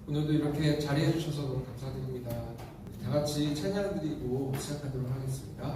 오늘도 이렇게 자리해 주셔서 너무 감사드립니다. 다 같이 찬양 드리고 시작하도록 하겠습니다.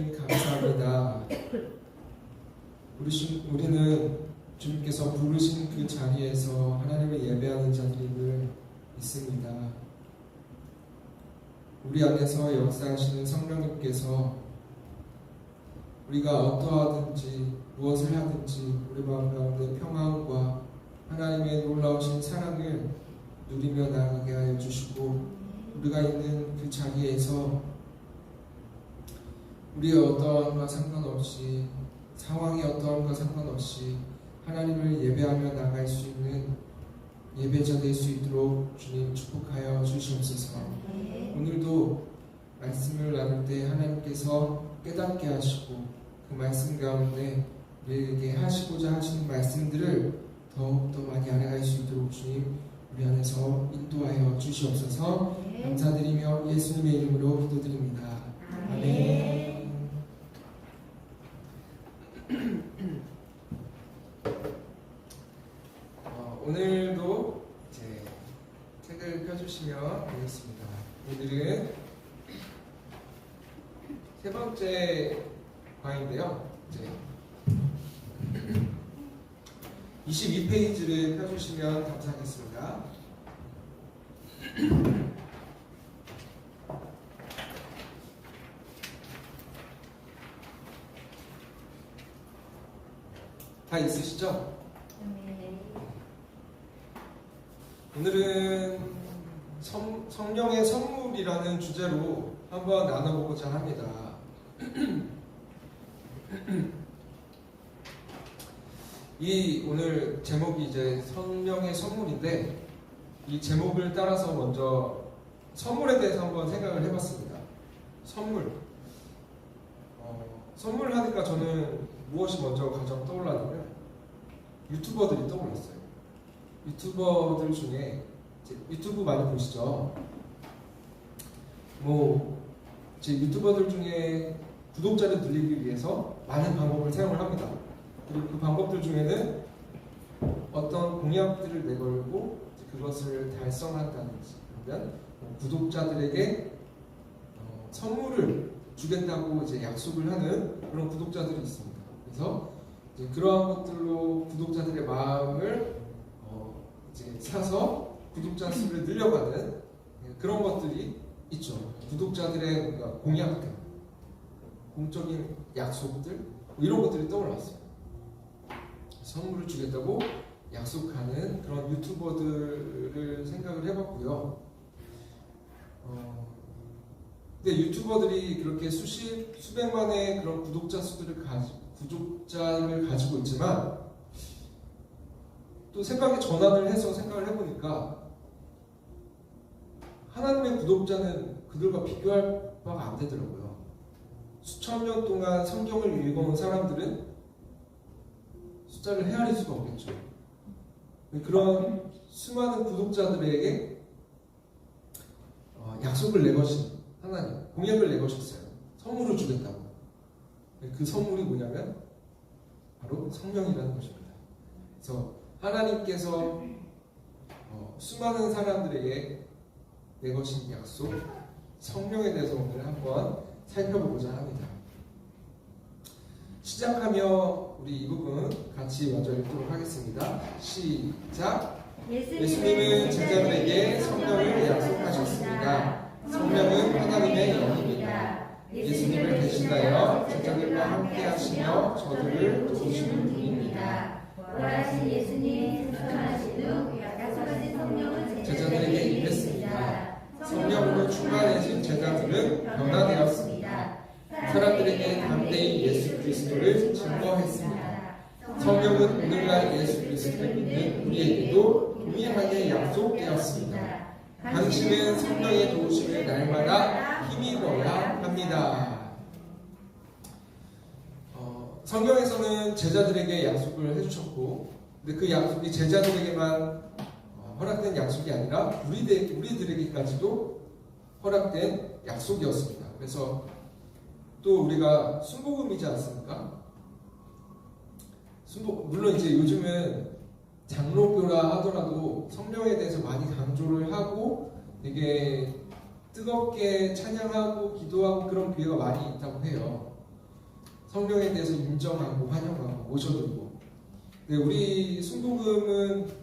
주님 감사합니다. 우리는 주님께서 부르신 그 자리에서 하나님을 예배하는 자들임을 믿습니다. 우리 안에서 역사하시는 성령님께서 우리가 어떠하든지 무엇을 하든지 우리 마음 가운데 평안과 하나님의 놀라우신 사랑을 누리며 나아가게 하여 주시고, 우리가 있는 그 자리에서 우리의 어떠함과 상관없이, 상황이 어떠함과 상관없이 하나님을 예배하며 나갈 수 있는 예배자 될 수 있도록 주님 축복하여 주시옵소서. 오늘도 말씀을 나눌 때 하나님께서 깨닫게 하시고 그 말씀 가운데 우리에게 하시고자 하시는 말씀들을 더욱더 많이 알아갈 수 있도록 주님 우리 안에서 인도하여 주시옵소서. 감사드리며 예수님의 이름으로 기도드립니다. 아멘. 오늘도 이제 책을 펴주시면 되겠습니다. 오늘은 세 번째 과인데요. 이제 22페이지를 펴주시면 감사하겠습니다. 다 있으시죠? 오늘은 성령의 선물이라는 주제로 한번 나눠보고자 합니다. 이 오늘 제목이 이제 성령의 선물인데, 이 제목을 따라서 먼저 선물에 대해서 한번 생각을 해봤습니다. 선물 하니까 저는 무엇이 먼저 가장 떠올랐냐면 유튜버들이 떠올랐어요. 유튜버들 중에 유튜브 많이 보시죠? 제 유튜버들 중에 구독자를 늘리기 위해서 많은 방법을 사용을 합니다. 그리고 그 방법들 중에는 어떤 공약들을 내걸고 그것을 달성한다든지, 그러면 구독자들에게 선물을 주겠다고 이제 약속을 하는 그런 구독자들이 있습니다. 그래서 이제 그러한 것들로 구독자들의 마음을 이제 사서 구독자 수를 늘려가는 그런 것들이 있죠. 구독자들의 공약들, 공적인 약속들, 이런 것들이 떠올랐어요. 선물을 주겠다고 약속하는 그런 유튜버들을 생각을 해봤고요. 근데 유튜버들이 그렇게 수백만의 그런 구독자를 가지고 있지만, 또 생각의 전환을 해서 생각을 해보니까 하나님의 구독자는 그들과 비교할 바가 안 되더라고요. 수천 년 동안 성경을 읽어온 사람들은 숫자를 헤아릴 수가 없겠죠. 그런 수많은 구독자들에게 약속을 내거신 하나님, 공약을 내거셨어요. 선물을 주겠다고. 그 선물이 뭐냐면 바로 성령이라는 것입니다. 그래서 하나님께서 수많은 사람들에게 내거신 약속, 성령에 대해서 오늘 한번 살펴보고자 합니다. 시작하며 우리 이 부분 같이 먼저 읽도록 하겠습니다. 시작! 예수님은 제자들에게 성령을 약속하셨습니다. 성령은 하나님의 영입니다. 예수님을 대신하여 제자들과 함께 하시며 저들을 도우시는 분입니다. 부활하신 예수님 승천하신 후 약속하신 성령은 제자들에게 임했습니다. 성령으로 충만해진 제자들은 변화되었습니다. 사람들에게 담대히 예수 그리스도를 증거했습니다. 성령은 오늘날 예수 그리스도를 믿는 우리에게도 동일하게 약속되었습니다. 당신은 성령의 도우심을 날마다 힘입어야 합니다. 성경에서는 제자들에게 약속을 해주셨고, 근데 그 약속이 제자들에게만 허락된 약속이 아니라 우리들에게까지도 허락된 약속이었습니다. 그래서 또 우리가 순복음이지 않습니까? 물론 이제 요즘은 장로교라 하더라도 성령에 대해서 많이 강조를 하고 되게 뜨겁게 찬양하고 기도하고 그런 교회가 많이 있다고 해요. 성령에 대해서 인정하고 환영하고 모셔드리고. 근데 우리 순복음은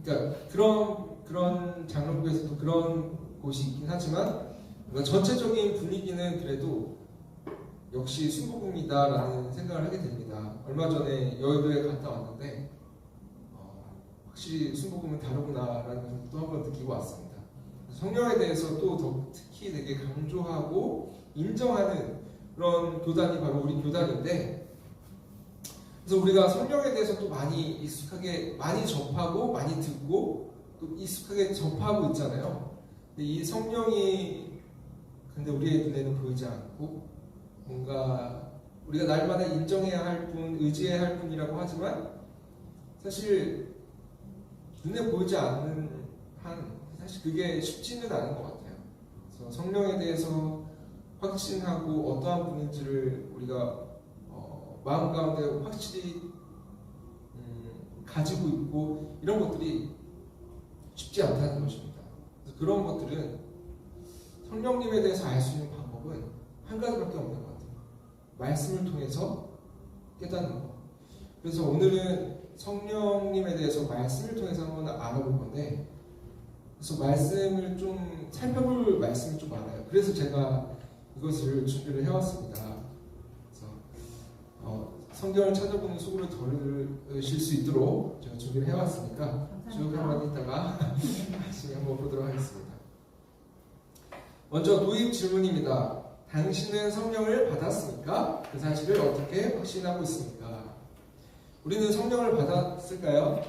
그러니까 그런 장로교에서도 그런 곳이 있긴 하지만 전체적인 분위기는 그래도 역시 순복음이다라는 생각을 하게 됩니다. 얼마 전에 여의도에 갔다 왔는데 확실히 순복음은 다르구나라는 것도 한번 느끼고 왔습니다. 성령에 대해서 또 더 특히 되게 강조하고 인정하는 그런 교단이 바로 우리 교단인데, 그래서 우리가 성령에 대해서 또 많이 익숙하게 많이 접하고 많이 듣고 또 익숙하게 접하고 있잖아요. 근데 이 성령이 근데 우리의 눈에는 보이지 않고 뭔가 우리가 날마다 인정해야 할 분, 의지해야 할 분이라고 하지만 사실 눈에 보이지 않는 한 사실 그게 쉽지는 않은 것 같아요. 그래서 성령에 대해서 확신하고 어떠한 분인지를 우리가 마음 가운데 확실히 가지고 있고 이런 것들이 쉽지 않다는 것입니다. 그래서 그런 것들은 성령님에 대해서 알 수 있는 방법은 한 가지밖에 없는 것 같아요. 말씀을 통해서 깨닫는 것. 그래서 오늘은 성령님에 대해서 말씀을 통해서 한번 알아볼 건데, 그래서 말씀을 좀 살펴볼 말씀이 좀 많아요. 그래서 제가 이것을 준비를 해왔습니다. 그래서 성경을 찾아보는 속으로 들으실 수 있도록 제가 준비를 해왔으니까 쭉 한번 있다가 다시 한번 보도록 하겠습니다. 먼저 도입 질문입니다. 당신은 성령을 받았습니까? 그 사실을 어떻게 확신하고 있습니까? 우리는 성령을 받았을까요?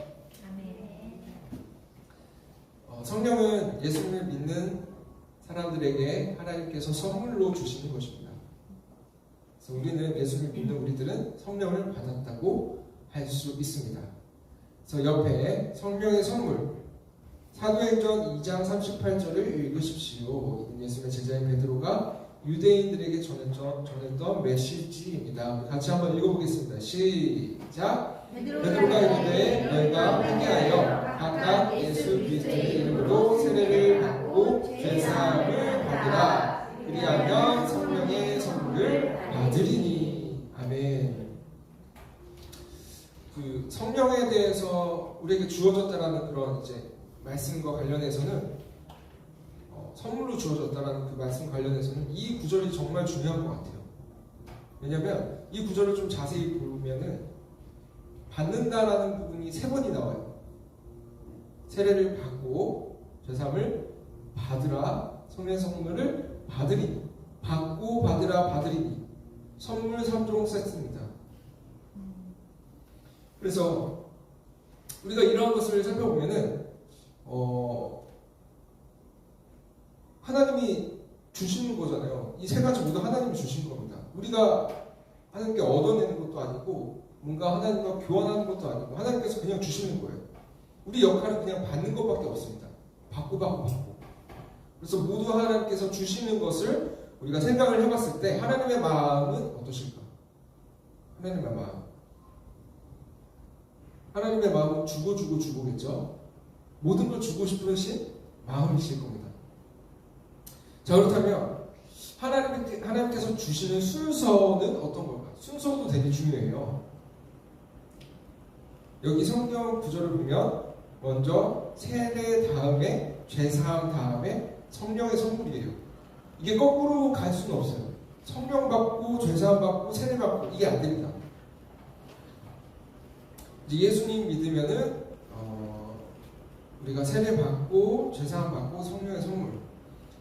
성령은 예수님을 믿는 사람들에게 하나님께서 선물로 주시는 것입니다. 그래서 우리는 예수님을 믿는 우리들은 성령을 받았다고 할 수 있습니다. 그래서 옆에 성령의 선물, 사도행전 2장 38절을 읽으십시오. 예수님의 제자인 베드로가 유대인들에게 전했던 메시지입니다. 같이 한번 읽어보겠습니다. 시작! 베드로가 이르되 너희가 회개하여 각각 예수 그리스도의 이름으로 세례를 받고 죄사함을 받으라. 그리하면 성령의 선물을 받으리니. 아멘. 그 성령에 대해서 우리에게 주어졌다라는 그런 이제 말씀과 관련해서는 선물로 주어졌다라는 그 말씀 관련해서는 이 구절이 정말 중요한 것 같아요. 왜냐하면 이 구절을 좀 자세히 보면은 받는다라는 부분이 3번이 나와요. 세례를 받고 죄사함을 받으라. 성령의 선물을 받으리니. 받고 받으라 받으리니. 선물 3종 세트입니다. 그래서 우리가 이러한 것을 살펴보면은 하나님이 주시는 거잖아요. 이 3가지 모두 하나님이 주신 겁니다. 우리가 하나님께 얻어내는 것도 아니고 뭔가 하나님과 교환하는 것도 아니고 하나님께서 그냥 주시는 거예요. 우리 역할은 그냥 받는 것밖에 없습니다. 받고. 그래서 모두 하나님께서 주시는 것을 우리가 생각을 해봤을 때 하나님의 마음은 어떠실까? 하나님의 마음은 주고겠죠. 모든 걸 주고 싶으신 마음이실 겁니다. 자, 그렇다면 하나님께서 주시는 순서는 어떤 걸까요? 순서도 되게 중요해요. 여기 성경 구절을 보면 먼저 세례 다음에 죄사함 다음에 성령의 선물이에요. 이게 거꾸로 갈 수는 없어요. 성령 받고 죄사함 받고 세례 받고 이게 안 됩니다. 이제 예수님 믿으면은 우리가 세례 받고 죄사함 받고 성령의 선물.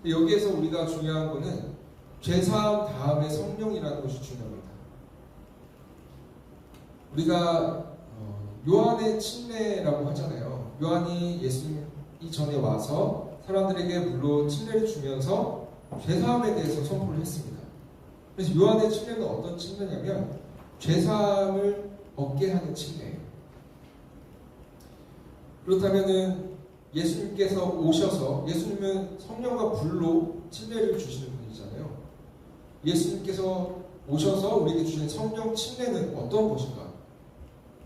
여기에서 우리가 중요한 거는 죄사함 다음에 성령이라는 것이 중요합니다. 우리가 요한의 침례라고 하잖아요. 요한이 예수님 이전에 와서 사람들에게 물로 침례를 주면서 죄사함에 대해서 선포를 했습니다. 그래서 요한의 침례는 어떤 침례냐면 죄사함을 얻게 하는 침례예요. 그렇다면은 예수님께서 오셔서, 예수님은 성령과 불로 침례를 주시는 분이잖아요. 예수님께서 오셔서 우리에게 주신 성령 침례는 어떤 것인가?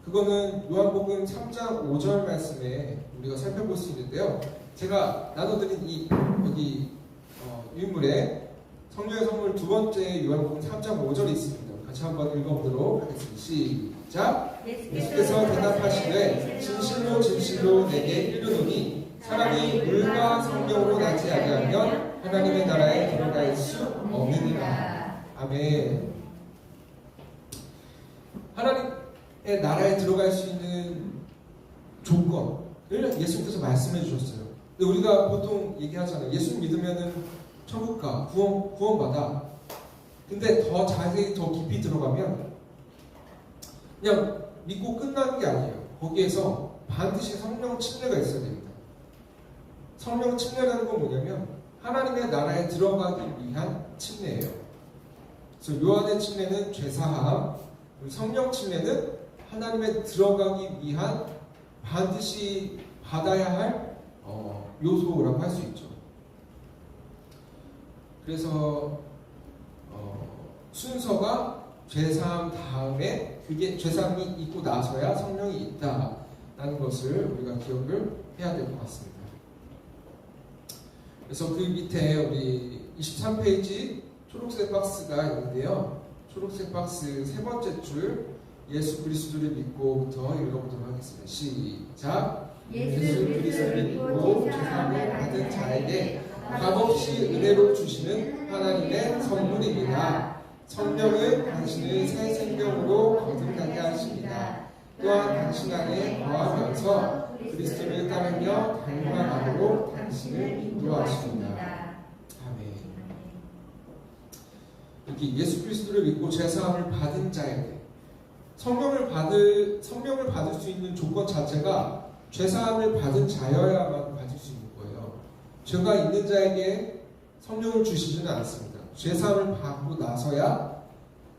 그거는 요한복음 3장 5절 말씀에 우리가 살펴볼 수 있는데요. 제가 나눠드린 이 여기 유인물에 성령의 선물 두 번째 요한복음 3장 5절에 있습니다. 같이 한번 읽어보도록 하겠습니다. 시작. 예수께서 대답하시되 진실로 진실로 내게 이르노니 사람이 물과 성령으로 나지 아니하면 하나님의 나라에 들어갈 수 없느니라. 아멘. 하나님의 나라에 들어갈 수 있는 조건을 예수님께서 말씀해 주셨어요. 근데 우리가 보통 얘기하잖아요. 예수 믿으면은 천국 가, 구원받아. 근데 더 자세히 더 깊이 들어가면 그냥 믿고 끝나는 게 아니에요. 거기에서 반드시 성령 침례가 있어야 됩니다. 성령 침례라는 건 뭐냐면 하나님의 나라에 들어가기 위한 침례예요. 그래서 요한의 침례는 죄사함, 성령 침례는 하나님에 들어가기 위한 반드시 받아야 할 요소라고 할 수 있죠. 그래서 순서가 죄사함 다음에 그게 죄사함이 있고 나서야 성령이 있다라는 것을 우리가 기억을 해야 될 것 같습니다. 그래서 그 밑에 우리 23페이지 초록색 박스가 있는데요. 초록색 박스 세 번째 줄 예수 그리스도를 믿고부터 읽어보도록 하겠습니다. 시작. 예수 그리스도를 믿고 죄사함을 받은 자에게 값없이 은혜로 주시는 하나님의 선물입니다. 성령은 당신을 새 생명으로 거듭나게 하십니다. 또한 당신 안에 거하면서 그리스도를 따르며 닮아감으로 당신을 인도하십니다. 아멘. 여기 예수 그리스도를 믿고 죄사함을 받은 자에게 성령을 받을 수 있는 조건 자체가 죄사함을 받은 자여야만 받을 수 있는 거예요. 죄가 있는 자에게 성령을 주시지는 않습니다. 죄사함을 받고 나서야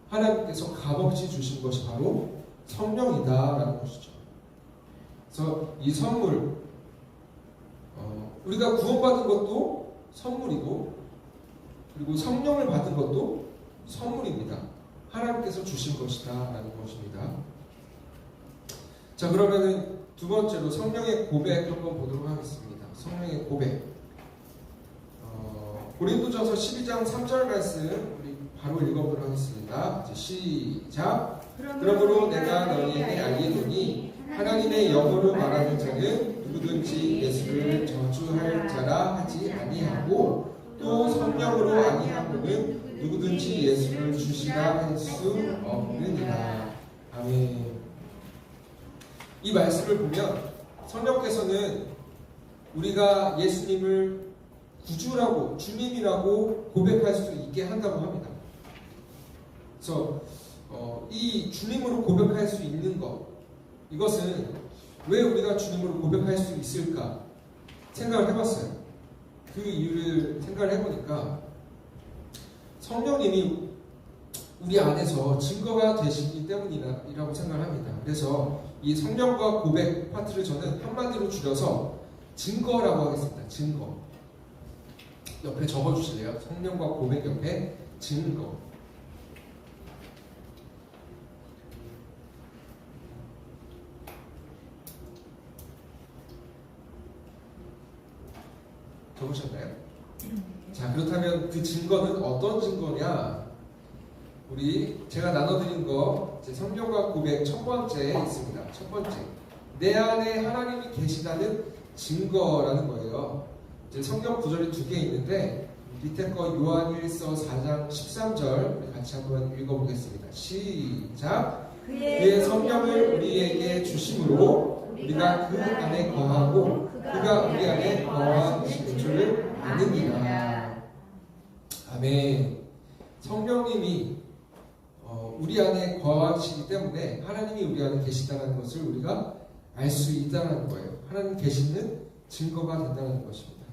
하나님께서 값없이 주신 것이 바로 성령이다라는 것이죠. 그래서 이 선물, 우리가 구원받은 것도 선물이고, 그리고 성령을 받은 것도 선물입니다. 하나님께서 주신 것이다라는 것입니다. 자, 그러면은 두 번째로 성령의 고백 한번 보도록 하겠습니다. 성령의 고백. 고린도전서 12장 3절 말씀 우리 바로 읽어보도록 하겠습니다. 이제 시작. 그러므로 내가 너희에게 알리노니 하나님의 영으로 말하는 자는 누구든지 예수를 저주할 자라 하지 아니하고 또 성령으로 아니하고는 누구든지 예수를 주시라 할 수 없느니라. 아멘. 이 말씀을 보면 성령께서는 우리가 예수님을 구주라고 주님이라고 고백할 수 있게 한다고 합니다. 그래서 이 주님으로 고백할 수 있는 것, 이것은 왜 우리가 주님으로 고백할 수 있을까 생각을 해봤어요. 그 이유를 생각을 해보니까 성령님이 우리 안에서 증거가 되시기 때문이라고 생각을 합니다. 그래서 이 성령과 고백 파트를 저는 한마디로 줄여서 증거라고 하겠습니다. 증거. 옆에 적어주실래요? 성령과 고백 옆에 증거. 적으셨나요? 자, 그렇다면 그 증거는 어떤 증거냐? 제가 나눠드린 거 성령과 고백 첫 번째에 있습니다. 첫 번째, 내 안에 하나님이 계시다는 증거라는 거예요. 이제 성경 구절이 두 개 있는데 밑에 거 요한일서 4장 13절 우리 같이 한번 읽어보겠습니다. 시작. 그의 성령을 우리에게 주심으로 우리가 그 안에 거하고 그가 우리 안에 거하시는 줄을 아느니라. 아멘. 성령님이 우리 안에 거하시기 때문에 하나님이 우리 안에 계시다는 것을 우리가 알 수 있다는 거예요. 하나님 계시는 증거가 된다는 것입니다.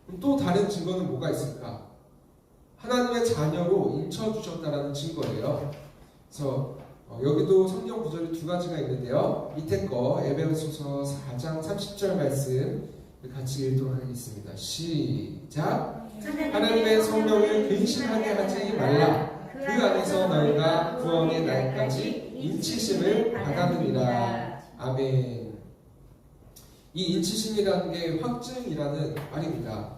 그럼 또 다른 증거는 뭐가 있을까? 하나님의 자녀로 인쳐주셨다는 증거예요. 그래서 여기도 성경 구절이 두 가지가 있는데요. 밑에 거 에베소서 4장 30절 말씀 같이 읽도록 하겠습니다. 시작. 하나님의 성령을 근심하게 하지 말라. 그 안에서 너희가 구원의 날까지 인치심을 받았느니라. 아멘. 이 인치심이라는 게 확증이라는 말입니다.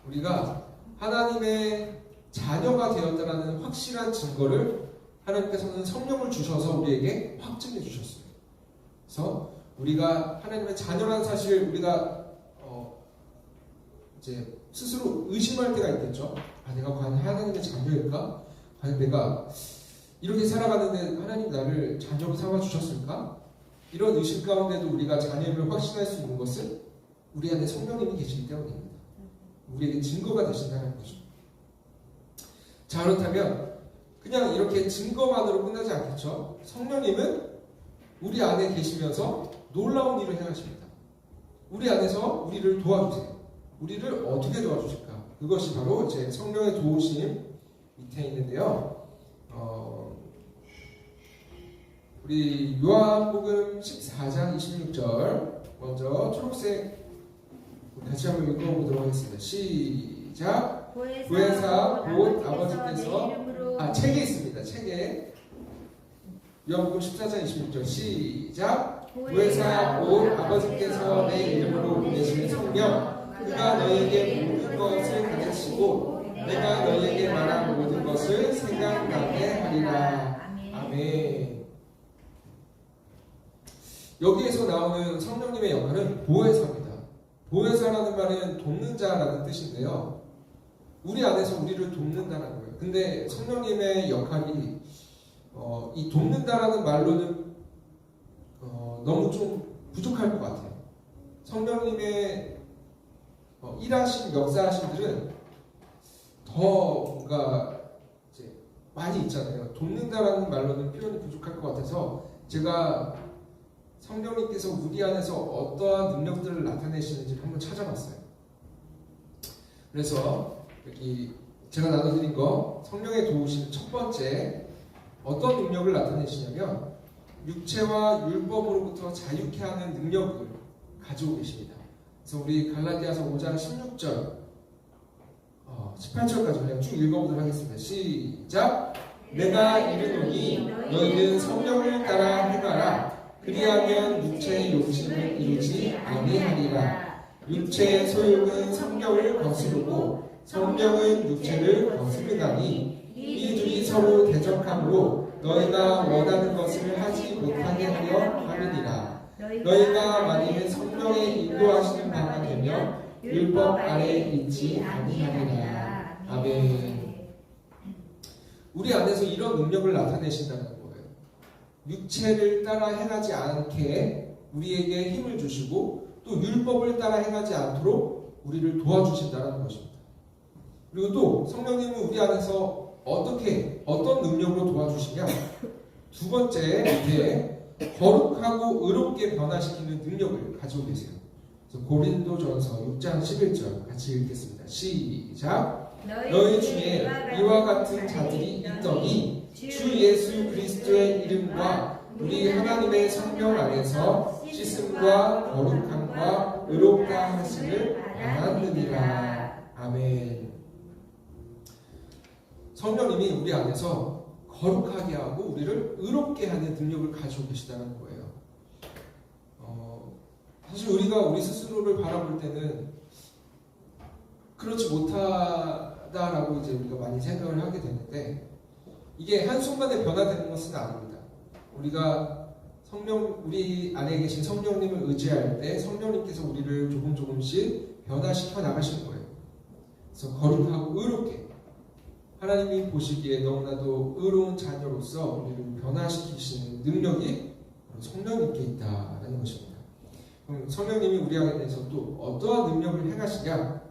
우리가 하나님의 자녀가 되었다라는 확실한 증거를 하나님께서는 성령을 주셔서 우리에게 확증해 주셨어요. 그래서 우리가 하나님의 자녀라는 사실을 우리가 이제 스스로 의심할 때가 있겠죠. 내가 과연 하나님의 자녀일까? 과연 내가 이렇게 살아가는데 하나님 나를 자녀로 삼아 주셨을까? 이런 의심 가운데도 우리가 자녀임을 확신할 수 있는 것은 우리 안에 성령님이 계시기 때문입니다. 우리에게 증거가 되신다는 거죠. 자, 그렇다면 그냥 이렇게 증거만으로 끝나지 않겠죠. 성령님은 우리 안에 계시면서 놀라운 일을 행하십니다. 우리 안에서 우리를 도와주세요. 우리를 어떻게 도와주실까? 그것이 바로 이제 성령의 도우심 밑에 있는데요. 우리 요한복음 14장 26절 먼저 초록색 같이 한번 읽어보도록 하겠습니다. 시작. 보혜사 곧 아버지께서 책에 있습니다. 책에 요한복음 14장 26절 시작. 보혜사 곧 아버지께서 내 이름으로 보내신 성령 그가 너희에게 모든 것을 가르치고 내가 너희에게 말한 모든 것을 생각나게 하리라. 아멘. 여기에서 나오는 성령님의 역할은 보혜사입니다. 보혜사라는 말은 돕는 자라는 뜻인데요. 우리 안에서 우리를 돕는다는 거예요. 근데 성령님의 역할이 이 돕는다라는 말로는 너무 좀 부족할 것 같아요. 성령님의 일하신 역사하신들은 더 뭔가 이제 많이 있잖아요. 돕는다라는 말로는 표현이 부족할 것 같아서 제가 성령님께서 우리 안에서 어떠한 능력들을 나타내시는지 한번 찾아봤어요. 그래서 여기 제가 나눠드린 거 성령의 도우심 첫 번째 어떤 능력을 나타내시냐면 육체와 율법으로부터 자유케 하는 능력을 가지고 계십니다. 그래서 우리 갈라디아서 5장 16절 18절까지 그냥 쭉 읽어보도록 하겠습니다. 시작. 내가 이르노니 너희는 성령을 따라 행하라. 그리하면 육체의 욕심을 이루지 아니하리라. 육체의 소욕은 성령을 거스르고 성령은 육체를 거스르나니 이 둘이 서로 대적함으로 너희가 원하는 것을 하지 못하게 하려 함이니라. 너희가 만일 성령의 인도하시는 바가 되면 율법 아래에 있지 아니하리라. 아멘. 우리 안에서 이런 능력을 나타내신다는 거예요. 육체를 따라 행하지 않게 우리에게 힘을 주시고 또 율법을 따라 행하지 않도록 우리를 도와주신다는 것입니다. 그리고 또 성령님은 우리 안에서 어떤 능력으로 도와주시냐? 두 번째 밑에 거룩하고 의롭게 변화시키는 능력을 가지고 계세요. 그래서 고린도전서 6장 11절 같이 읽겠습니다. 시작. 너희 중에 이와 같은 자들이 있더니 주 예수 그리스도의 이름과 우리 하나님의 성령 안에서 씻음과 거룩함과 의롭다 하심을 알았느니라. 아멘. 성령님이 우리 안에서 거룩하게 하고 우리를 의롭게 하는 능력을 가지고 계시다는 거예요. 사실 우리가 우리 스스로를 바라볼 때는 그렇지 못하다라고 이제 우리가 많이 생각을 하게 되는데 이게 한순간에 변화되는 것은 아닙니다. 우리가 우리 안에 계신 성령님을 의지할 때 성령님께서 우리를 조금씩 변화시켜 나가시는 거예요. 그래서 거룩하고 의롭게 하나님이 보시기에 너무나도 의로운 자녀로서 우리를 변화시키시는 능력이 성령님께 있다라는 것입니다. 그럼 성령님이 우리 안에서 또 어떠한 능력을 행하시냐?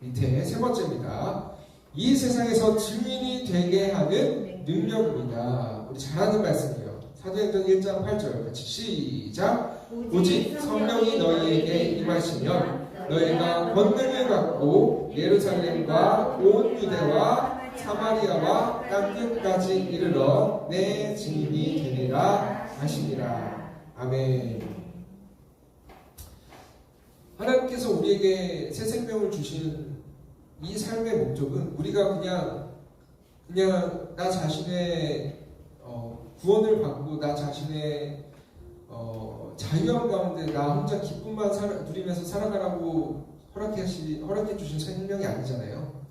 밑에 세 번째입니다. 이 세상에서 증인이 되게 하는 능력입니다. 우리 잘 아는 말씀이에요. 사도행전 1장 8절 같이 시작. 오직 성령이 너희에게 임하시면 너희가 권능을 받고 예루살렘과 온 유대와 사마리아와 땅끝까지 이르러 내 증인이 되리라 하시니라. 아멘. 하나님께서 우리에게 새 생명을 주신 이 삶의 목적은 우리가 그냥 나 자신의 구원을 받고 나 자신의 자유함 가운데 나 혼자 기쁨만 누리면서 살아가라고 허락해 주신 생명이 아니잖아요.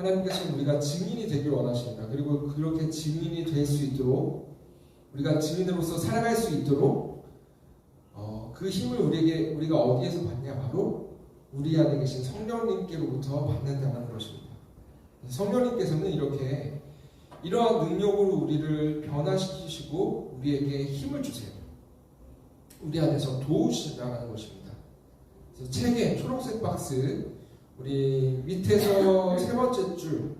하나님께서는 우리가 증인이 되길 원하십니다. 그리고 그렇게 증인이 될 수 있도록 우리가 증인으로서 살아갈 수 있도록 그 힘을 우리가 어디에서 받냐? 바로 우리 안에 계신 성령님께로부터 받는다는 것입니다. 성령님께서는 이렇게 이러한 능력으로 우리를 변화시키시고 우리에게 힘을 주세요. 우리 안에서 도우신다는 것입니다. 그래서 책에 초록색 박스 우리 밑에서 세 번째 줄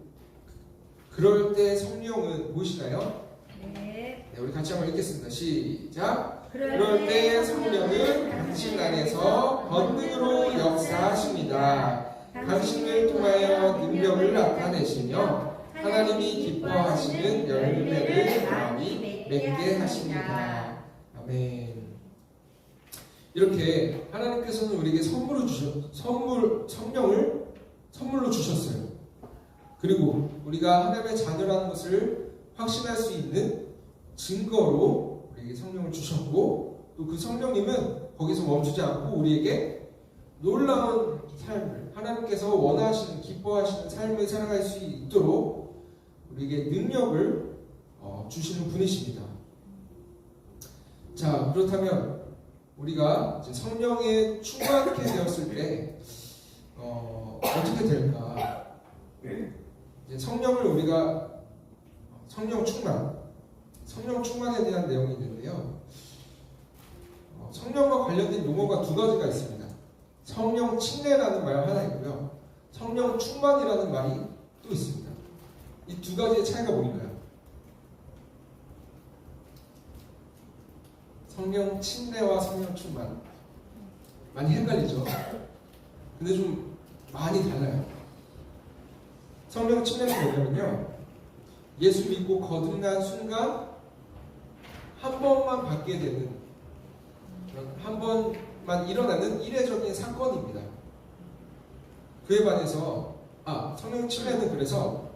그럴 때 성령은 보이시나요? 네, 우리 같이 한번 읽겠습니다. 시작. 그럴 때 성령은 당신 안에서 권능으로 역사하십니다. 당신을 통하여 능력을 나타내시며 하나님이 기뻐하시는 열매를 많이 맺게 하십니다. 아멘. 이렇게 하나님께서는 우리에게 성령을 선물로 주셨어요. 그리고 우리가 하나님의 자녀라는 것을 확신할 수 있는 증거로 우리에게 성령을 주셨고, 또 그 성령님은 거기서 멈추지 않고 우리에게 놀라운 삶을, 하나님께서 원하시는, 기뻐하시는 삶을 살아갈 수 있도록 우리에게 능력을 주시는 분이십니다. 자, 그렇다면 우리가 이제 성령에 충만하게 되었을 때 어떻게 될까? 이제 성령을 우리가 성령 충만에 대한 내용이 있는데요. 성령과 관련된 용어가 두 가지가 있습니다. 성령 침례라는 말 하나 있고요. 성령 충만이라는 말이 또 있습니다. 이 두 가지의 차이가 뭘까요? 성령 침례와 성령 충만 많이 헷갈리죠? 근데 좀 많이 달라요. 성령 침례는 뭐냐면요, 예수 믿고 거듭난 순간 한 번만 받게 되는, 한 번만 일어나는 이례적인 사건입니다. 그에 반해서 성령 침례는 그래서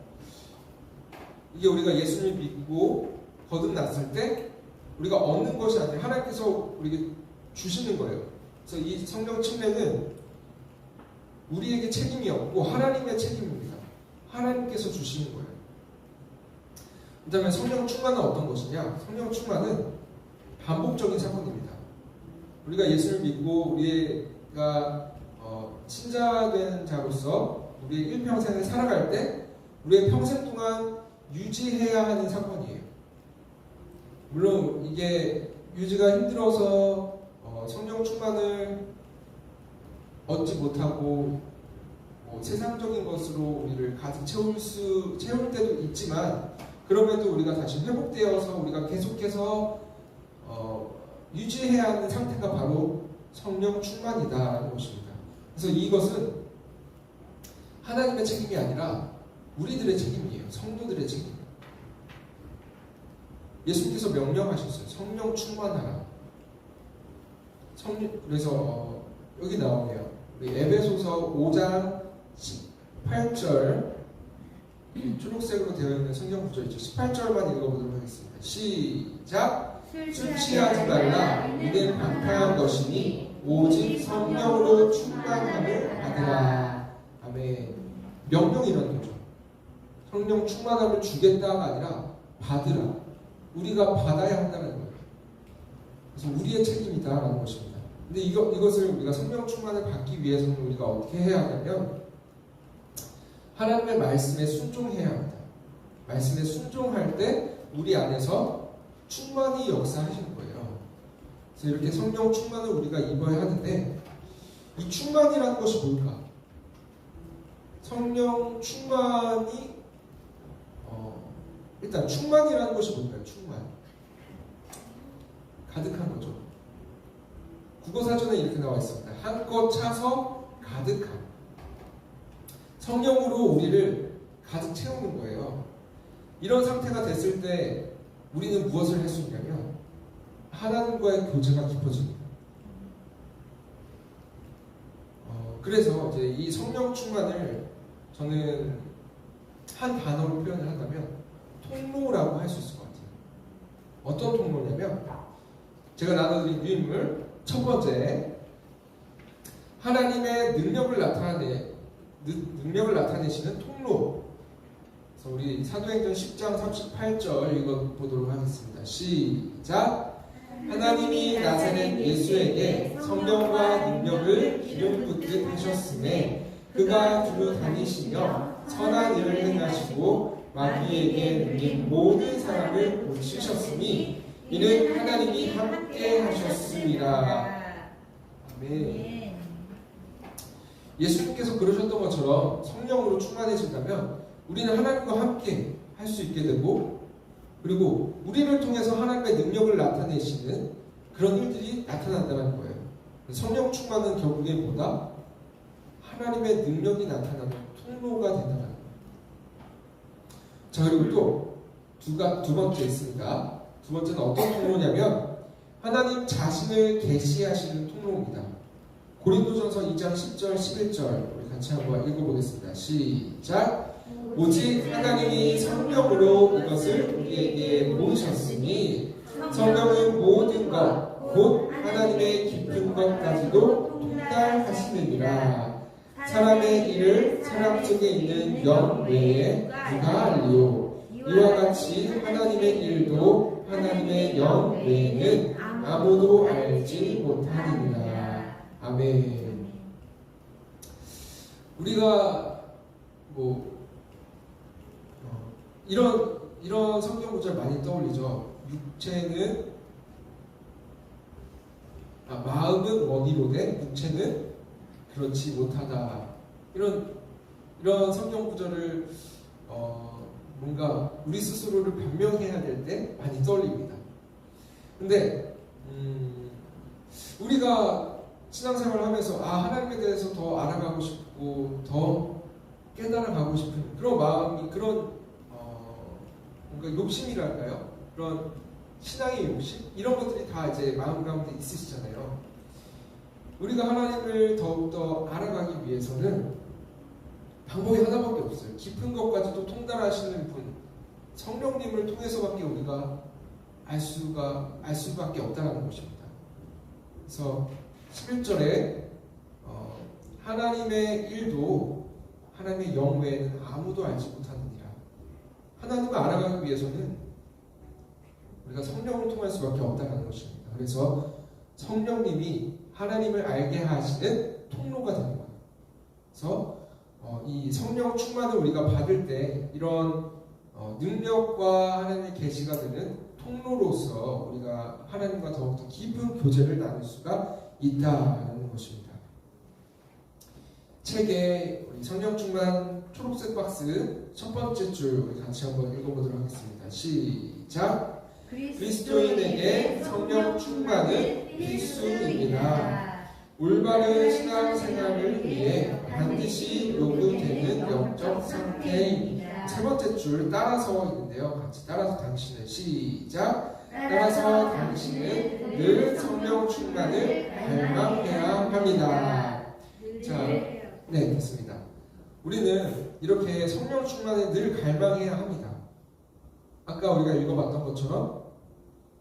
이게 우리가 예수를 믿고 거듭났을 때 우리가 얻는 것이 아니라 하나님께서 우리에게 주시는 거예요. 그래서 이 성령 침례는 우리에게 책임이 없고 하나님의 책임입니다. 하나님께서 주시는 거예요. 그 다음에 성령 충만은 어떤 것이냐? 성령 충만은 반복적인 사건입니다. 우리가 예수를 믿고 우리가 신자된 자로서 우리의 일평생을 살아갈 때 우리의 평생 동안 유지해야 하는 사건이에요. 물론 이게 유지가 힘들어서 성령 충만을 얻지 못하고 세상적인 것으로 우리를 가득 채울 때도 있지만, 그럼에도 우리가 다시 회복되어서 우리가 계속해서 유지해야 하는 상태가 바로 성령 충만이다라는 것입니다. 그래서 이것은 하나님의 책임이 아니라 우리들의 책임이에요. 성도들의 책임. 예수님께서 명령하셨어요. 성령 충만하라. 그래서 여기 나오네요. 우리 에베소서 5장 18절 초록색으로 되어 있는 성경 구절 있죠. 18절만 읽어보도록 하겠습니다. 시작. 술 취하지 말라. 이는 방탕한 것이니 오직 성령으로 충만함을 받으라. 아멘. 명령이라는 거죠. 성령 충만함을 주겠다가 아니라 받으라. 우리가 받아야 한다는 거예요. 그래서 우리의 책임이다라는 것입니다. 근데 이것을 우리가 성령 충만을 받기 위해서는 우리가 어떻게 해야 하냐면 하나님의 말씀에 순종해야 합니다. 말씀에 순종할 때 우리 안에서 충만히 역사하시는 거예요. 그래서 이렇게 성령 충만을 우리가 입어야 하는데, 이 충만이라는 것이 뭘까? 성령 충만이 일단 충만이라는 것이 뭘까요? 충만, 가득한 거죠. 국어사전에 이렇게 나와 있습니다. 한껏 차서 가득함. 성령으로 우리를 가득 채우는 거예요. 이런 상태가 됐을 때 우리는 무엇을 할 수 있냐면 하나님과의 교제가 깊어집니다. 그래서 이제 이 성령 충만을 저는 한 단어로 표현을 한다면 통로라고 할 수 있을 것 같아요. 어떤 통로냐면 제가 나눠드린 유인물 첫 번째, 하나님의 능력을 나타내시는 통로. 그래서 우리 사도행전 10장 38절 읽어보도록 하겠습니다. 시작. 하나님이 나사렛 예수에게 성령과 능력을 기름 붓듯 하셨음에 그가 두루 다니시며 선한 일을 행하시고 마귀에게 눌린 모든 사람을 고치셨으니 이는 하나님이 함께 하셨습니다. 아멘. 예수님께서 그러셨던 것처럼 성령으로 충만해진다면 우리는 하나님과 함께 할 수 있게 되고, 그리고 우리를 통해서 하나님의 능력을 나타내시는 그런 일들이 나타난다는 거예요. 성령 충만은 결국에 뭐다? 하나님의 능력이 나타나는 통로가 된다는 거예요. 자, 그리고 또 두 번째 있습니다. 두 번째는 어떤 통로냐면 하나님 자신을 계시하시는 통로입니다. 고린도전서 2장 10절 11절 우리 같이 한번 읽어보겠습니다. 시작. 오직 하나님이 성령으로 이것을 우리에게 모으셨으니 성령은 모든 것 곧 하나님의 깊은 것까지도 통달하시느니라. 사람의 일을 사람 속에 있는 영 외에 누가 알리요. 이와 같이 하나님의 일도 하나님의 영 외에는 아무도 알지 못하느니라. 아멘. 우리가 이런 성경 구절 많이 떠올리죠. 육체는 마음은 원이로되 육체는 그렇지 못하다. 이런 성경 구절을 뭔가 우리 스스로를 변명해야 될 때 많이 떠올립니다. 근데 우리가 신앙생활을 하면서 하나님에 대해서 더 알아가고 싶고 더 깨달아가고 싶은 그런 마음이, 그런 뭔가 욕심이랄까요? 그런 신앙의 욕심? 이런 것들이 다 이제 마음 가운데 있으시잖아요. 우리가 하나님을 더욱더 알아가기 위해서는 방법이 하나밖에 없어요. 깊은 것까지도 통달하시는 분, 성령님을 통해서밖에 우리가 알 수밖에 없다는 것입니다. 그래서 11절에 하나님의 일도 하나님의 영 외에는 아무도 알지 못하느니라. 하나님을 알아가기 위해서는 우리가 성령을 통할 수밖에 없다는 것입니다. 그래서 성령님이 하나님을 알게 하시는 통로가 되는 거예요. 그래서 이 성령 충만을 우리가 받을 때 이런 능력과 하나님의 계시가 되는 통로로서 우리가 하나님과 더욱더 깊은 교제를 나눌 수가 있다는 것입니다. 책에 우리 성령 충만 초록색 박스 첫 번째 줄 우리 같이 한번 읽어보도록 하겠습니다. 시작. 그리스도인에게 성령 충만은 필수입니다. 올바른 신앙생활을 위해 반드시 요구되는 영적 상태입니다. 세 번째 줄 따라서 있는데요. 같이 따라서 당신은 시작. 따라서 당신은 늘 성령 충만을 갈망해야 합니다. 자, 네, 됐습니다. 우리는 이렇게 성령 충만을 늘 갈망해야 합니다. 아까 우리가 읽어봤던 것처럼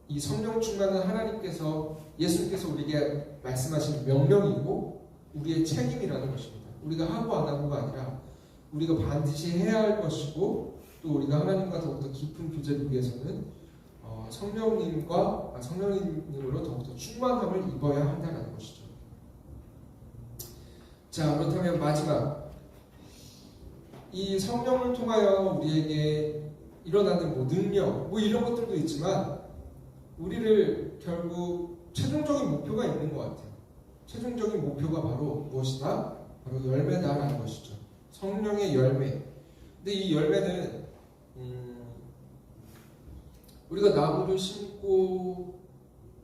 이 성령 충만은 하나님께서, 예수님께서 우리에게 말씀하신 명령이고 우리의 책임이라는 것입니다. 우리가 하고 안 하고가 아니라 우리가 반드시 해야 할 것이고, 또 우리가 하나님과 더욱더 깊은 교제를 위해서는 성령님으로 더욱더 충만함을 입어야 한다는 것이죠. 자, 그렇다면 마지막, 이 성령을 통하여 우리에게 일어나는 능력, 이런 것들도 있지만 우리를 결국 최종적인 목표가 있는 것 같아요. 최종적인 목표가 바로 무엇이다? 바로 열매다라는 것이죠. 성령의 열매. 근데 이 열매는 우리가 나무를 심고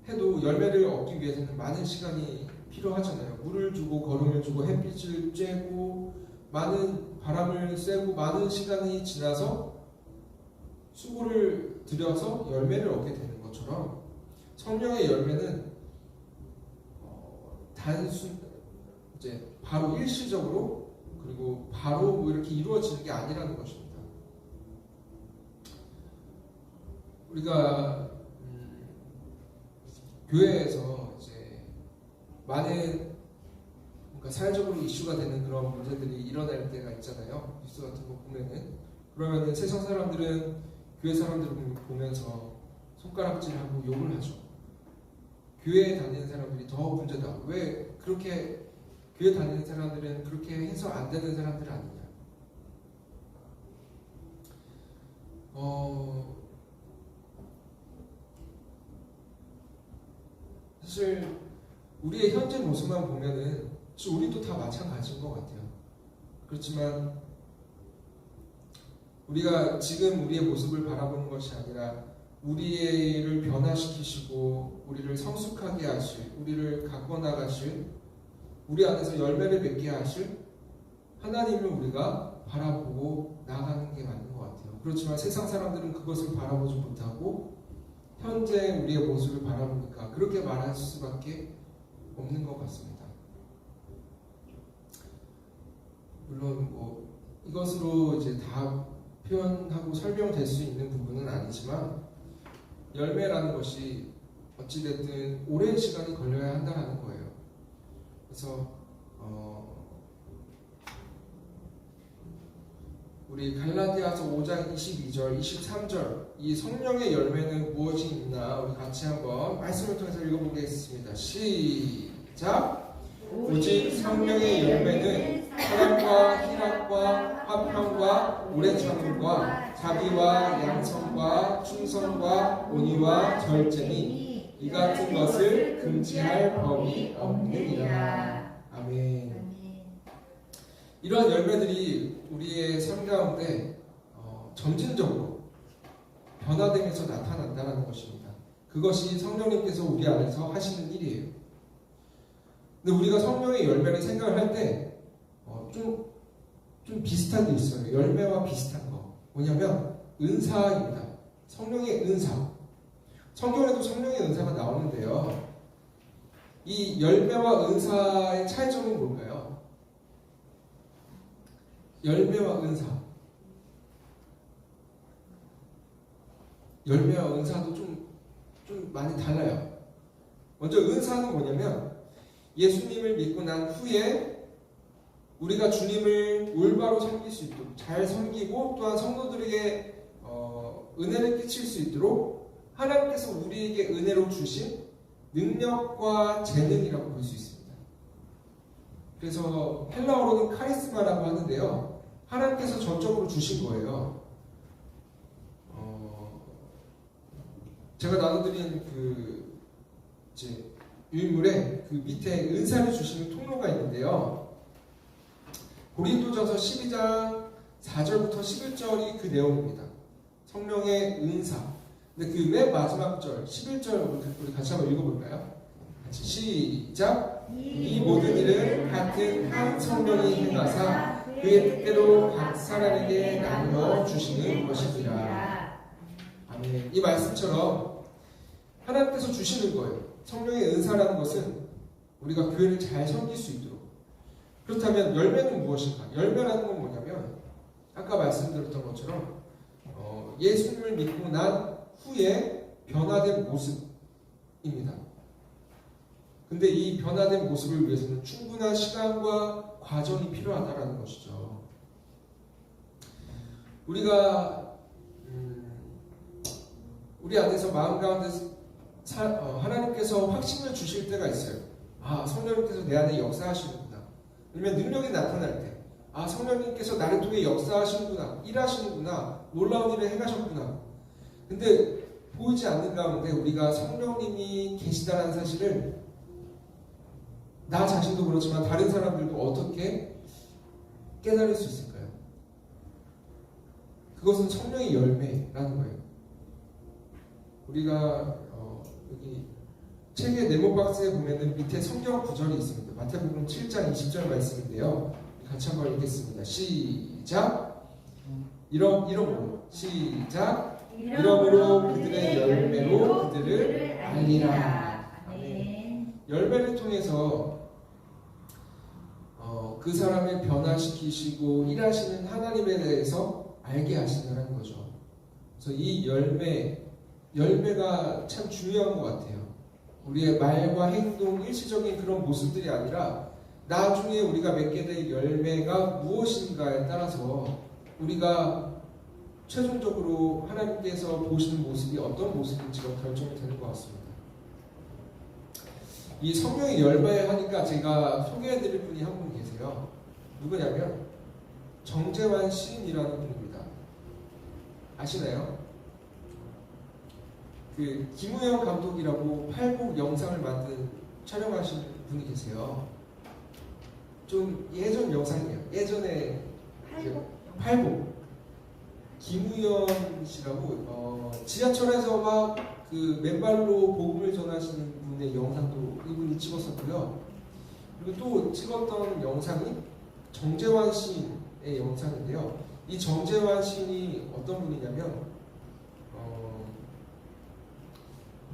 해도 열매를 얻기 위해서는 많은 시간이 필요하잖아요. 물을 주고 거름을 주고 햇빛을 쬐고 많은 바람을 쐬고 많은 시간이 지나서 수고를 들여서 열매를 얻게 되는 것처럼 성령의 열매는 이제 바로 일시적으로 그리고 바로 이렇게 이루어지는 게 아니라는 것입니다. 우리가 교회에서 이제 많은 사회적으로 이슈가 되는 그런 문제들이 일어날 때가 있잖아요. 뉴스 같은 거 보면은. 그러면 세상 사람들은 교회 사람들을 보면서 손가락질하고 욕을 하죠. 교회에 다니는 사람들이 더 문제다. 왜 그렇게 교회 다니는 사람들은 그렇게 해서 안 되는 사람들 아니냐. 사실 우리의 현재 모습만 보면은 우리도 다 마찬가지인 것 같아요. 그렇지만 우리가 지금 우리의 모습을 바라보는 것이 아니라 우리를 변화시키시고 우리를 성숙하게 하실, 우리를 갖고 나가실, 우리 안에서 열매를 맺게 하실 하나님을 우리가 바라보고 나가는 게 맞는 것 같아요. 그렇지만 세상 사람들은 그것을 바라보지 못하고 현재 우리의 모습을 바라보니까 그렇게 말할 수밖에 없는 것 같습니다. 물론 이것으로 이제 다 표현하고 설명될 수 있는 부분은 아니지만 열매라는 것이 어찌됐든 오랜 시간이 걸려야 한다는 거예요. 그래서 우리 갈라디아서 5장 22절, 23절 이 성령의 열매는 무엇이 있나 우리 같이 한번 말씀을 통해서 읽어보겠습니다. 시작! 오직 성령의 열매는 사랑과 희락과 화평과 오래 참음과 자비와 양성과 충성과 온유와 절제니 이 같은 것을 금지할 법이 없느니라. 아멘. 이러한 열매들이 우리의 삶 가운데 점진적으로 변화되면서 나타난다는 것입니다. 그것이 성령님께서 우리 안에서 하시는 일이에요. 근데 우리가 성령의 열매를 생각을 할 때 좀 비슷한 게 있어요. 열매와 비슷한 거. 뭐냐면 은사입니다. 성령의 은사. 성경에도 성령의 은사가 나오는데요. 이 열매와 은사의 차이점은 뭘까요? 열매와 은사. 열매와 은사도 좀 많이 달라요. 먼저 은사는 뭐냐면 예수님을 믿고 난 후에 우리가 주님을 올바로 섬길 수 있도록 잘 섬기고 또한 성도들에게 은혜를 끼칠 수 있도록 하나님께서 우리에게 은혜로 주신 능력과 재능이라고 볼 수 있습니다. 그래서 헬라어로는 카리스마라고 하는데요. 하나님께서 전적으로 주신 거예요. 제가 나눠드린 유인물에 그 밑에 은사를 주시는 통로가 있는데요. 고린도전서 12장 4절부터 11절이 그 내용입니다. 성령의 은사. 근데 그 맨 마지막 절 11절 우리 같이 한번 읽어볼까요? 같이 시작. 이 모든 일은 같은 한 성령이 행하사 그의 뜻대로 각 사람에게 나누어 주시는 것이니라. 아멘. 이 말씀처럼 하나님께서 주시는 거예요. 성령의 은사라는 것은 우리가 교회를 잘 섬길 수 있도록. 그렇다면 열매는 무엇인가? 열매라는 건 뭐냐면 아까 말씀드렸던 것처럼 예수님을 믿고 난 후에 변화된 모습입니다. 근데 이 변화된 모습을 위해서는 충분한 시간과 과정이 필요하다는 것이죠. 우리가 우리 안에서 마음 가운데 하나님께서 확신을 주실 때가 있어요. 아, 성령님께서 내 안에 역사하시는구나. 아니면 능력이 나타날 때, 아, 성령님께서 나를 통해 역사하시는구나, 일하시는구나, 놀라운 일을 행하셨구나. 근데 보이지 않는 가운데 우리가 성령님이 계시다는 사실을 나 자신도 그렇지만 다른 사람들도 어떻게 깨달을 수 있을까요? 그것은 성령의 열매라는 거예요. 우리가 여기 책의 네모 박스에 보면은 밑에 성경 구절이 있습니다. 마태복음 7장 20절 말씀인데요. 같이 한번 읽겠습니다. 시작. 이러므로 시작. 이러므로 그들의 열매로 그들을 알리라. 아멘. 열매를 통해서 그 사람을 변화시키시고 일하시는 하나님에 대해서 알게 하신다는 거죠. 그래서 이 열매가 참 중요한 것 같아요. 우리의 말과 행동, 일시적인 그런 모습들이 아니라 나중에 우리가 맺게 될 열매가 무엇인가에 따라서 우리가 최종적으로 하나님께서 보시는 모습이 어떤 모습인지가 결정이 되는 것 같습니다. 이 성령이 열매하니까 제가 소개해드릴 분이 한 분 계세요. 누구냐면 정재환 시인이라는 분입니다. 아시나요? 그 김우영 감독이라고 팔복 영상을 만든 촬영하신 분이 계세요. 좀 예전 영상이에요. 예전에 팔복 김우영 씨라고 지하철에서 막 그 맨발로 복음을 전하시는 분의 영상도 이분이 찍었었고요. 그리고 또 찍었던 영상이 정재환 시인의 영상인데요. 이 정재환 시인이 어떤 분이냐면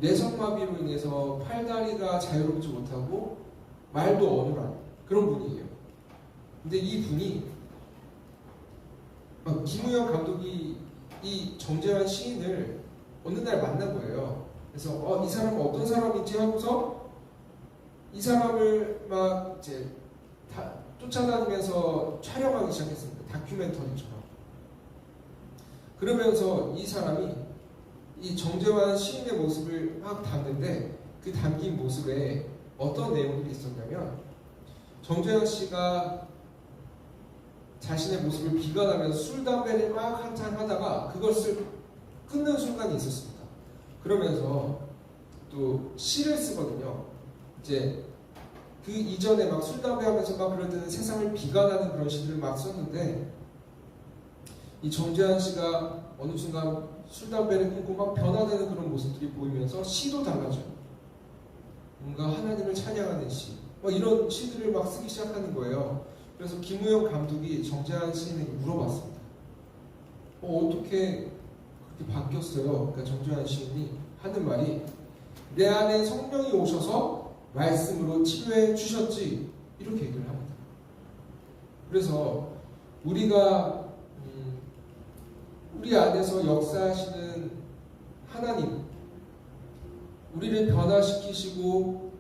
뇌성마비로 인해서 팔다리가 자유롭지 못하고 말도 어눌한 그런 분이에요. 근데 이 분이 김우영 감독이 이 정재환 시인을 어느 날 만난 거예요. 그래서 이 사람은 어떤 사람인지 하고서 이 사람을 막 이제 다 쫓아다니면서 촬영하기 시작했습니다. 다큐멘터리처럼. 그러면서 이 사람이 이 정재환 시인의 모습을 막 담는데 그 담긴 모습에 어떤 내용들이 있었냐면 정재환 씨가 자신의 모습을 비관하면서 술, 담배를 막 한창 하다가 그것을 끊는 순간이 있었습니다. 그러면서 또 시를 쓰거든요. 이제 그 이전에 막 술, 담배 하면서 막 그럴 때는 세상을 비관하는 그런 시들을 막 썼는데 이 정재환 씨가 어느 순간 술, 담배를 끊고 막 변화되는 그런 모습들이 보이면서 시도 달라져요. 뭔가 하나님을 찬양하는 시, 이런 시들을 막 쓰기 시작하는 거예요. 그래서 김우영 감독이 정재환 시인에게 물어봤습니다. 어떻게 그렇게 바뀌었어요? 그러니까 정재환 시인이 하는 말이 내 안에 성령이 오셔서 말씀으로 치료해 주셨지 이렇게 얘기를 합니다. 그래서 우리가 우리 안에서 역사하시는 하나님, 우리를 변화시키시고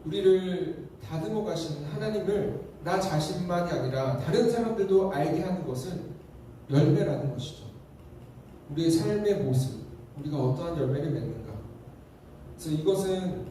우리를 다듬어 가시는 하나님을 나 자신만이 아니라 다른 사람들도 알게 하는 것은 열매라는 것이죠. 우리의 삶의 모습, 우리가 어떠한 열매를 맺는가. 그래서 이것은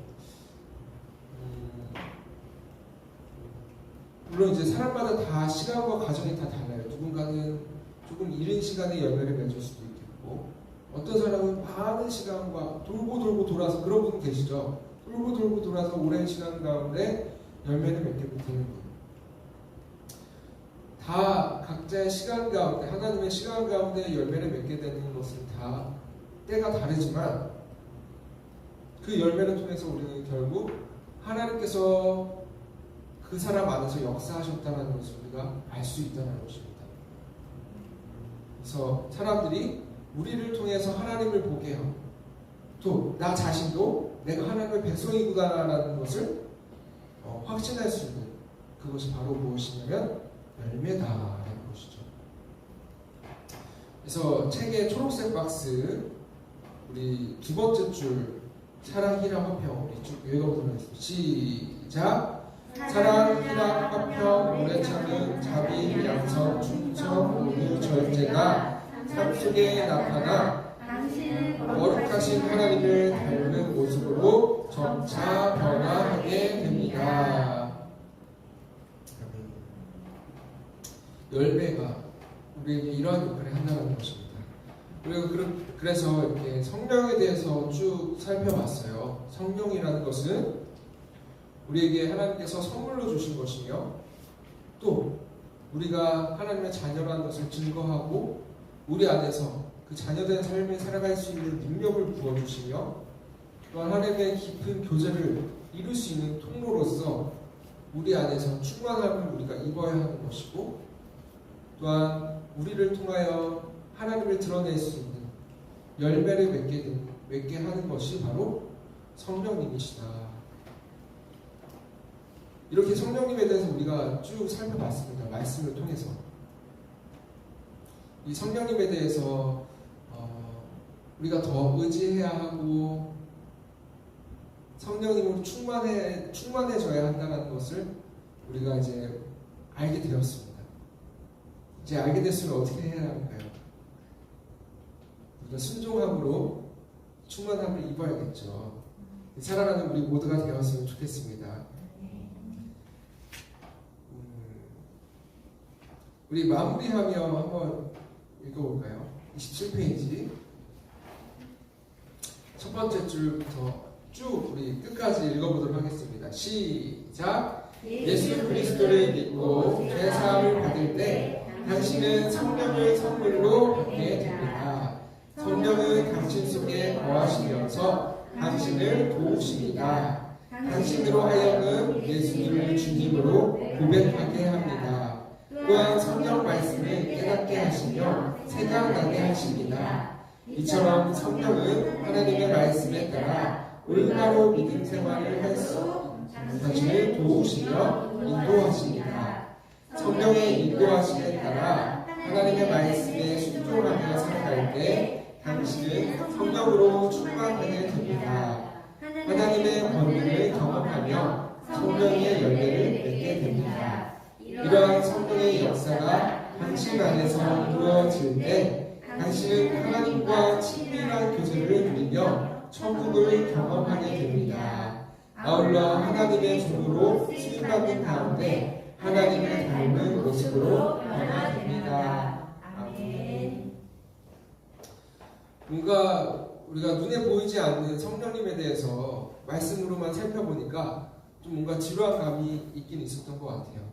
물론 이제 사람마다 다 시간과 과정이 다 달라요. 누군가는 조금 이른 시간에 열매를 맺을 수도 있겠고, 어떤 사람은 많은 시간과 돌고 돌아서 그런 분 계시죠. 돌고 돌아서 오랜 시간 가운데 열매를 맺게 되는 거예요. 다 각자의 시간 가운데, 하나님의 시간 가운데 열매를 맺게 되는 것은 다 때가 다르지만 그 열매를 통해서 우리는 결국 하나님께서 그 사람 안에서 역사하셨다는 것을 우리가 알 수 있다는 것입니다. 그래서 사람들이 우리를 통해서 하나님을 보게 하고 또 나 자신도 내가 하나님의 백성이구나라는 것을 확신할 수 있는 그것이 바로 무엇이냐면 열매다라는 것이죠. 그래서 책의 초록색 박스 우리 두 번째 줄 사랑, 희락, 화평 우리 쭉 읽어보도록 하겠습니다. 시작! 사랑, 희락, 화평, 오래 참음, 자비, 양성, 충성, 온유, 절제가 삶 속에 나타나 거룩하신 하나님을 닮은 모습으로 점차 변화하게 됩니다. 열매가 우리에게 이러한 역할을 한다는 것입니다. 그래서 이렇게 성령에 대해서 쭉 살펴봤어요. 성령이라는 것은 우리에게 하나님께서 선물로 주신 것이며 또 우리가 하나님의 자녀라는 것을 증거하고 우리 안에서 그 자녀된 삶을 살아갈 수 있는 능력을 부어주시며 또한 하나님의 깊은 교제를 이룰 수 있는 통로로서 우리 안에서 충만함을 우리가 입어야 하는 것이고 또한 우리를 통하여 하나님을 드러낼 수 있는 열매를 맺게 하는 것이 바로 성령님이시다. 이렇게 성령님에 대해서 우리가 쭉 살펴봤습니다. 말씀을 통해서. 이 성령님에 대해서 우리가 더 의지해야 하고 성령님으로 충만해져야 한다는 것을 우리가 이제 알게 되었습니다. 이제 알게 됐으면 어떻게 해야 할까요? 우리가 순종함으로 충만함을 입어야겠죠. 살아가는 우리 모두가 되었으면 좋겠습니다. 우리 마무리하며 한번 읽어볼까요? 27페이지 첫 번째 줄부터 쭉 우리 끝까지 읽어보도록 하겠습니다. 시작! 예수 그리스도를 믿고 죄 사함을 받을 때 당신은 성령을 선물로 받게 됩니다. 성령은 당신 속에 거하시면서 당신을 도우십니다. 당신으로 하여금 예수님을 주님으로 고백하게 합니다. 또한 성경 말씀을 깨닫게 하시며 생각나게 하십니다. 이처럼 성령은 하나님의 말씀에 따라 올바로 믿음 생활을 할 수 당신을 도우시며 인도하십니다. 성령의 인도하심에 따라 하나님의 말씀에 순종하며 살아갈 때 당신은 성령으로 충만하게 됩니다. 하나님의 권위를 경험하며 성령의 열매를 맺게 됩니다. 이러한 성령의 역사가 당신 안에서 이루어질 때 당신은 하나님과 친밀한 교제를 누리며 천국을 경험하게 됩니다. 아울러 하나님의 종으로 수임받는 가운데 하나님을 닮은 모습으로 변화됩니다. 아멘. 뭔가 우리가 눈에 보이지 않는 성령님에 대해서 말씀으로만 살펴보니까 좀 뭔가 지루한 감이 있긴 있었던 것 같아요.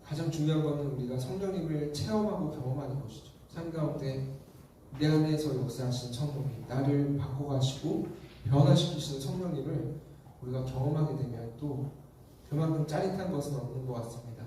가장 중요한 것은 우리가 성령님을 체험하고 경험하는 것이죠. 삶 가운데 내 안에서 역사하신 성령님, 나를 바꿔가시고 변화시키시는 성령님을 우리가 경험하게 되면 또 그만큼 짜릿한 것은 없는 것 같습니다.